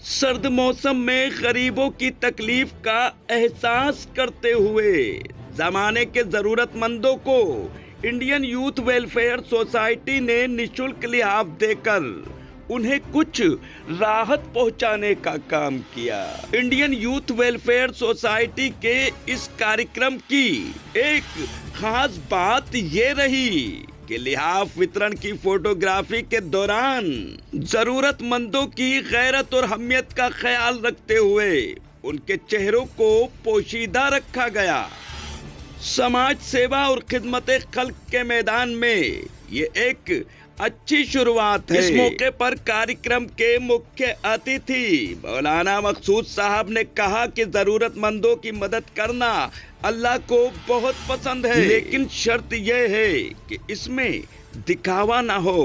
سرد موسم میں غریبوں کی تکلیف کا احساس کرتے ہوئے زمانے کے ضرورت مندوں کو انڈین یوتھ ویلفیئر سوسائٹی نے نشلک لحاف دے کر انہیں کچھ راحت پہنچانے کا کام کیا۔ انڈین یوتھ ویلفیئر سوسائٹی کے اس کارکرم کی ایک خاص بات یہ رہی کہ لحاف وترن کی فوٹوگرافی کے دوران ضرورت مندوں کی غیرت اور حمیت کا خیال رکھتے ہوئے ان کے چہروں کو پوشیدہ رکھا گیا۔ سماج سیوا اور خدمت خلق کے میدان میں یہ ایک اچھی شروعات ہے۔ اس موقع پر کارکرم کے مکھیہ اتیتھی مولانا مقصود صاحب نے کہا کہ ضرورت مندوں کی مدد کرنا اللہ کو بہت پسند ہے، لیکن شرط یہ ہے کہ اس میں دکھاوا نہ ہو۔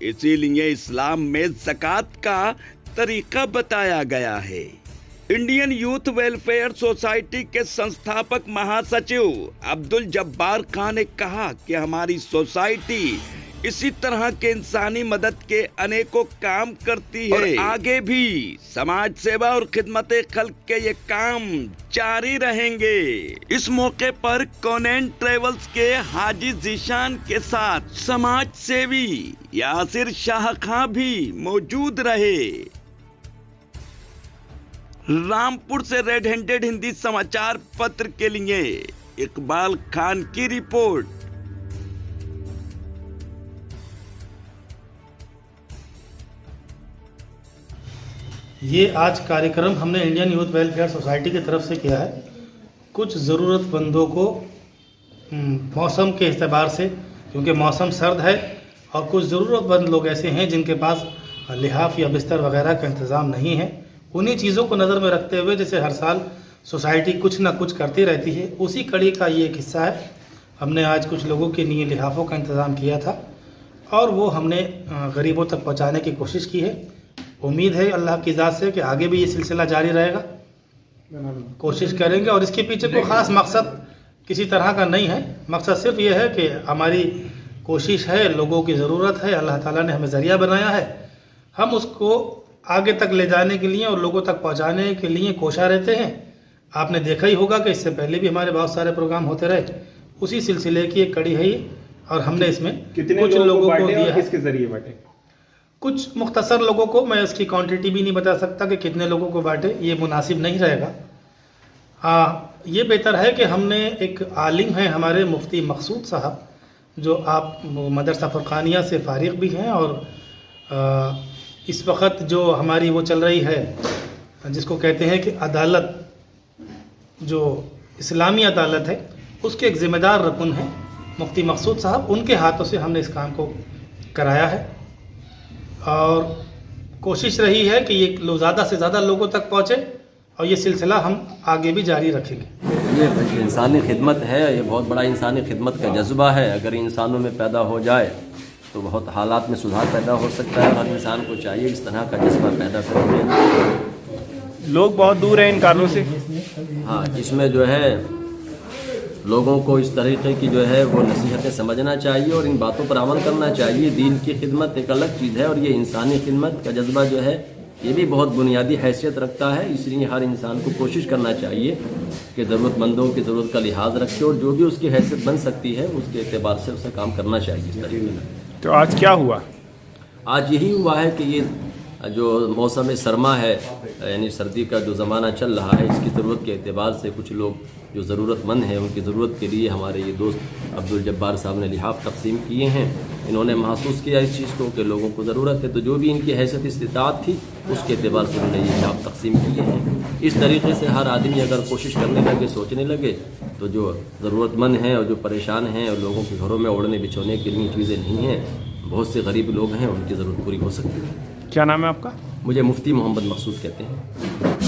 اسی لیے اسلام میں زکوٰۃ کا طریقہ بتایا گیا ہے۔ انڈین یوتھ ویلفیئر سوسائٹی کے سنستھاپک مہاسچیو عبد الجبار خان نے کہا کہ ہماری سوسائٹی اسی طرح کے انسانی مدد کے انیکوں کام کرتی ہے اور آگے بھی سماج سیوا اور خدمت خلق کے یہ کام جاری رہیں گے۔ اس موقع پر کونین ٹریولز کے حاجی ذیشان کے ساتھ سماج سیوی یاسر شاہ خان بھی موجود رہے۔ رامپور سے ریڈ ہینڈڈ ہندی سماچار پتر کے لیے اقبال خان کی رپورٹ۔ یہ آج کارکرم ہم نے انڈین یوتھ ویلفیئر سوسائٹی کی طرف سے کیا ہے۔ کچھ ضرورت مندوں کو موسم کے اعتبار سے، کیونکہ موسم سرد ہے اور کچھ ضرورت مند لوگ ایسے ہیں جن کے پاس لحاف یا بستر وغیرہ کا انتظام نہیں ہے، انہی چیزوں کو نظر میں رکھتے ہوئے جیسے ہر سال سوسائٹی کچھ نہ کچھ کرتی رہتی ہے، اسی کڑی کا یہ ایک حصہ ہے۔ ہم نے آج کچھ لوگوں کے لیے لحافوں کا انتظام کیا تھا اور وہ ہم نے غریبوں تک پہنچانے کی کوشش کی ہے۔ امید ہے اللہ کی ذات سے کہ آگے بھی یہ سلسلہ جاری رہے گا، کوشش کریں گے اور اس کے پیچھے کوئی خاص مقصد کسی طرح کا نہیں ہے۔ مقصد صرف یہ ہے کہ ہماری کوشش ہے، لوگوں کی ضرورت ہے، اللہ تعالیٰ نے ہمیں ذریعہ بنایا ہے، ہم اس کو آگے تک لے جانے کے لیے اور لوگوں تک پہنچانے کے لیے کوشاں رہتے ہیں۔ آپ نے دیکھا ہی ہوگا کہ اس سے پہلے بھی ہمارے بہت سارے پروگرام ہوتے رہے، اسی سلسلے کی ایک کڑی ہے یہ، اور ہم نے اس میں کچھ لوگوں کو دیا ہے۔ کس کے ذریعے بانٹے؟ کچھ مختصر لوگوں کو، میں اس کی کوانٹٹی بھی نہیں بتا سکتا کہ کتنے لوگوں کو بانٹے، یہ مناسب نہیں رہے گا۔ یہ بہتر ہے کہ ہم نے ایک عالم ہیں ہمارے مفتی مقصود صاحب، جو آپ مدرسہ فرقانیہ سے فارغ بھی ہیں اور اس وقت جو ہماری وہ چل رہی ہے جس کو کہتے ہیں کہ عدالت، جو اسلامی عدالت ہے، اس کے ایک ذمہ دار رکن ہیں مفتی مقصود صاحب، ان کے ہاتھوں سے ہم نے اس کام کو کرایا ہے اور کوشش رہی ہے کہ یہ زیادہ سے زیادہ لوگوں تک پہنچے اور یہ سلسلہ ہم آگے بھی جاری رکھیں گے۔ یہ انسانی خدمت ہے، یہ بہت بڑا انسانی خدمت کا جذبہ ہے۔ اگر انسانوں میں پیدا ہو جائے تو بہت حالات میں سدھار پیدا ہو سکتا ہے۔ ہر انسان کو چاہیے اس طرح کا جذبہ پیدا کریں۔ لوگ بہت دور ہیں ان کاروں سے۔ ہاں، اس میں جو ہے لوگوں کو اس طریقے کی جو ہے وہ نصیحتیں سمجھنا چاہیے اور ان باتوں پر عمل کرنا چاہیے۔ دین کی خدمت ایک الگ چیز ہے اور یہ انسانی خدمت کا جذبہ جو ہے یہ بھی بہت بنیادی حیثیت رکھتا ہے۔ اس لیے ہر انسان کو کوشش کرنا چاہیے کہ ضرورت مندوں کی ضرورت کا لحاظ رکھے اور جو بھی اس کی حیثیت بن سکتی ہے اس کے اعتبار سے اسے کام کرنا چاہیے اس طریقے سے۔ تو آج کیا ہوا؟ آج یہی ہوا ہے کہ یہ جو موسم سرما ہے، یعنی سردی کا جو زمانہ چل رہا ہے، اس کی ضرورت کے اعتبار سے کچھ لوگ جو ضرورت مند ہیں ان کی ضرورت کے لیے ہمارے یہ دوست عبد الجبار صاحب نے لحاف تقسیم کیے ہیں۔ انہوں نے محسوس کیا اس چیز کو کہ لوگوں کو ضرورت ہے، تو جو بھی ان کی حیثیت استطاعت تھی اس کے اعتبار سے انہوں نے یہ لحاف تقسیم کیے ہیں۔ اس طریقے سے ہر آدمی اگر کوشش کرنے لگے، سوچنے لگے، تو جو ضرورت مند ہیں اور جو پریشان ہیں اور لوگوں کے گھروں میں اوڑھنے بچھونے کے لیے چیزیں نہیں ہیں، بہت سے غریب لوگ ہیں، ان کی ضرورت پوری ہو سکتی ہے۔ کیا نام ہے آپ کا؟ مجھے مفتی محمد مقصود کہتے ہیں۔